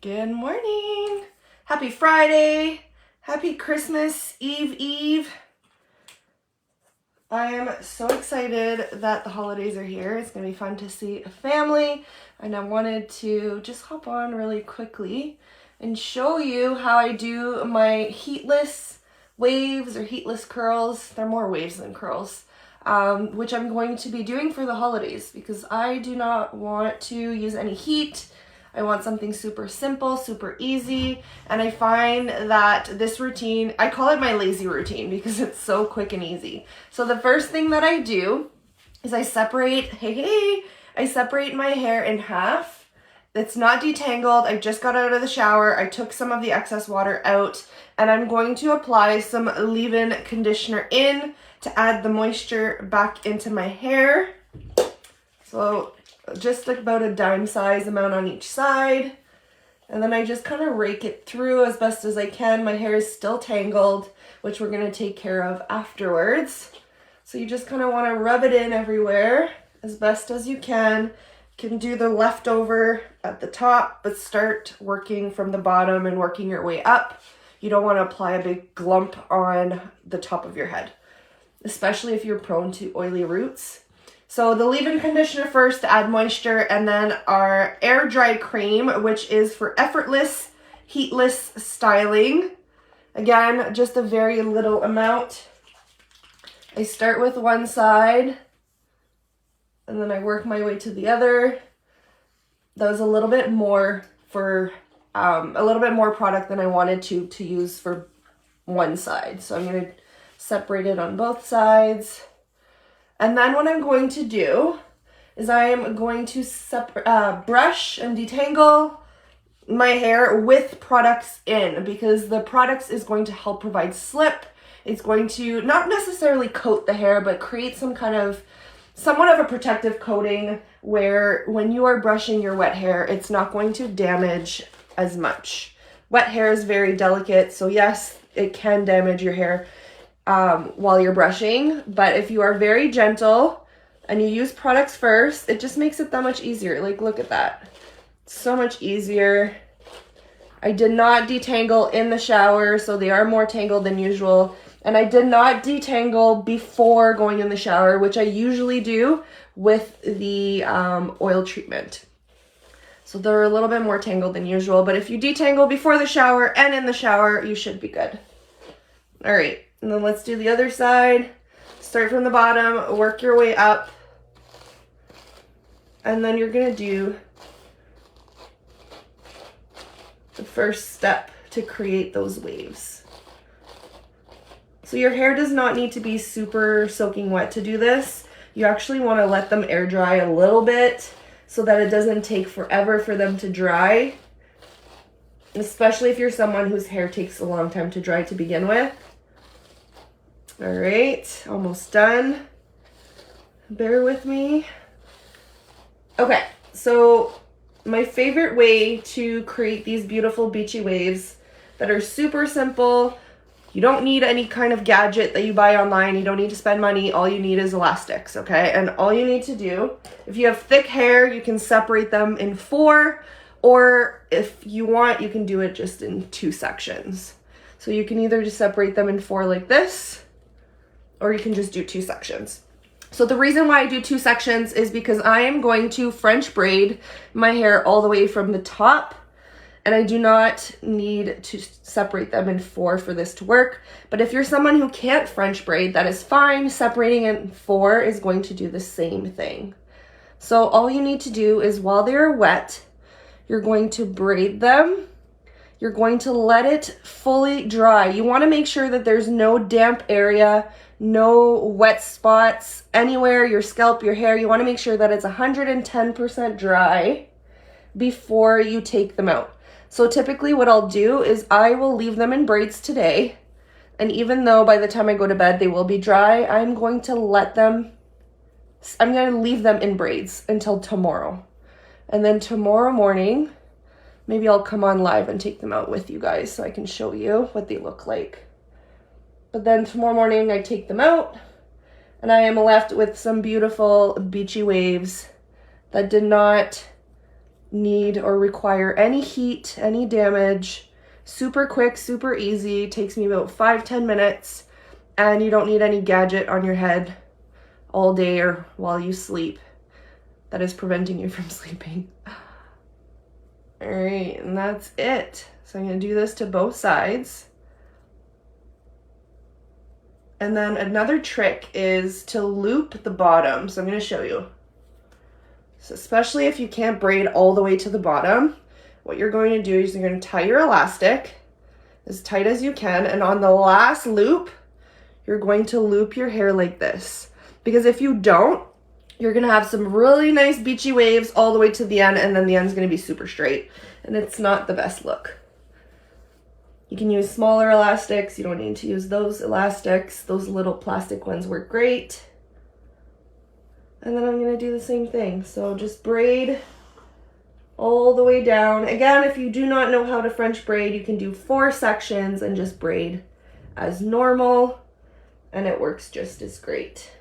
Good morning. Happy Friday. Happy Christmas Eve. I am so excited that the holidays are here. It's going to be fun to see a family. And I wanted to just hop on really quickly and show you how I do my heatless waves or heatless curls. They're more waves than curls, which I'm going to be doing for the holidays because I do not want to use any heat. I want something super simple, super easy, and I find that this routine, I call it my lazy routine because it's so quick and easy. So the first thing that I do is I separate my hair in half. It's not detangled. I just got out of the shower. I took some of the excess water out, and I'm going to apply some leave-in conditioner in to add the moisture back into my hair. So just like about a dime size amount on each side. And then I just kind of rake it through as best as I can. My hair is still tangled, which we're going to take care of afterwards. So you just kind of want to rub it in everywhere as best as you can. You can do the leftover at the top, but start working from the bottom and working your way up. You don't want to apply a big glump on the top of your head, especially if you're prone to oily roots. So the leave-in conditioner first to add moisture, and then our air dry cream, which is for effortless, heatless styling. Again, just a very little amount. I start with one side, and then I work my way to the other. That was a little bit more for, a little bit more product than I wanted to use for one side. So I'm going to separate it on both sides. And then what I'm going to do is I am going to brush and detangle my hair with products in, because the products is going to help provide slip. It's going to not necessarily coat the hair, but create somewhat of a protective coating where when you are brushing your wet hair, it's not going to damage as much. Wet hair is very delicate, so yes, it can damage your hair while you're brushing, but if you are very gentle and you use products first, it just makes it that much easier. Like, look at that. So much easier. I did not detangle in the shower, so they are more tangled than usual. And I did not detangle before going in the shower, which I usually do with the oil treatment. So they're a little bit more tangled than usual, but if you detangle before the shower and in the shower, you should be good. All right. And then let's do the other side. Start from the bottom, work your way up. And then you're going to do the first step to create those waves. So your hair does not need to be super soaking wet to do this. You actually want to let them air dry a little bit so that it doesn't take forever for them to dry. Especially if you're someone whose hair takes a long time to dry to begin with. All right, almost done. Bear with me. Okay, so my favorite way to create these beautiful beachy waves that are super simple. You don't need any kind of gadget that you buy online. You don't need to spend money. All you need is elastics, okay? And all you need to do, if you have thick hair, you can separate them in 4, or if you want, you can do it just in 2 sections. So you can either just separate them in 4 like this, or you can just do 2 sections. So the reason why I do 2 sections is because I am going to French braid my hair all the way from the top, and I do not need to separate them in 4 for this to work. But if you're someone who can't French braid, that is fine. Separating in 4 is going to do the same thing. So all you need to do is while they're wet, you're going to braid them. You're going to let it fully dry. You want to make sure that there's no damp area, no wet spots anywhere, your scalp, your hair. You want to make sure that it's 110% dry before you take them out. So typically what I'll do is I will leave them in braids today. And even though by the time I go to bed they will be dry, I'm going to leave them in braids until tomorrow. And then tomorrow morning, maybe I'll come on live and take them out with you guys so I can show you what they look like. But then tomorrow morning I take them out and I am left with some beautiful beachy waves that did not need or require any heat, any damage. Super quick, super easy. Takes me about 5-10 minutes, and you don't need any gadget on your head all day or while you sleep that is preventing you from sleeping. All right, and that's it. So I'm gonna do this to both sides. And then another trick is to loop the bottom. So I'm gonna show you. So especially if you can't braid all the way to the bottom, what you're going to do is you're going to tie your elastic as tight as you can, and on the last loop, you're going to loop your hair like this. Because if you don't, you're going to have some really nice beachy waves all the way to the end, and then the end's going to be super straight, and it's not the best look. You can use smaller elastics. You don't need to use those elastics. Those little plastic ones work great. And then I'm going to do the same thing. So just braid all the way down. Again, if you do not know how to French braid, you can do 4 sections and just braid as normal, and it works just as great.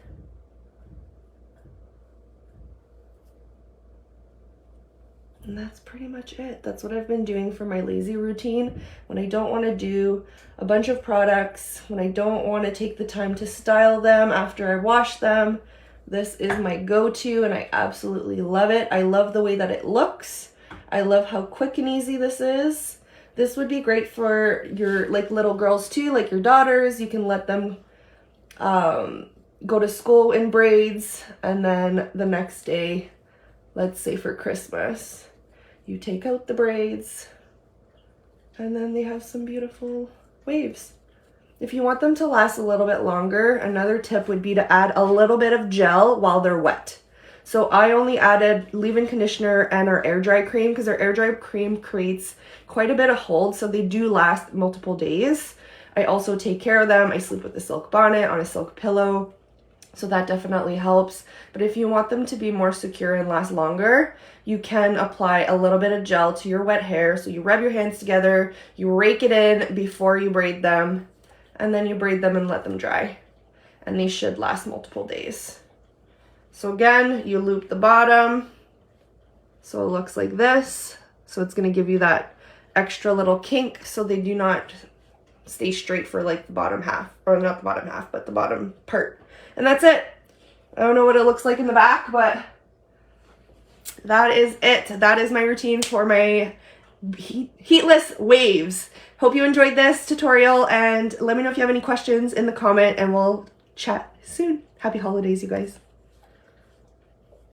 And that's pretty much it. That's what I've been doing for my lazy routine. When I don't want to do a bunch of products, when I don't want to take the time to style them after I wash them, this is my go-to, and I absolutely love it. I love the way that it looks. I love how quick and easy this is. This would be great for your little girls too, like your daughters. You can let them go to school in braids, and then the next day, let's say for Christmas, you take out the braids, and then they have some beautiful waves. If you want them to last a little bit longer, another tip would be to add a little bit of gel while they're wet. So I only added leave-in conditioner and our air dry cream, because our air dry cream creates quite a bit of hold, so they do last multiple days. I also take care of them. I sleep with a silk bonnet on a silk pillow, so that definitely helps. But if you want them to be more secure and last longer, you can apply a little bit of gel to your wet hair. So you rub your hands together, you rake it in before you braid them, and then you braid them and let them dry. And these should last multiple days. So again, you loop the bottom, so it looks like this. So it's gonna give you that extra little kink so they do not stay straight for like the bottom half, or not the bottom half, but the bottom part. And that's it. I don't know what it looks like in the back, but that is it. That is my routine for my heatless waves. Hope you enjoyed this tutorial, and let me know if you have any questions in the comment, and we'll chat soon. Happy holidays, you guys.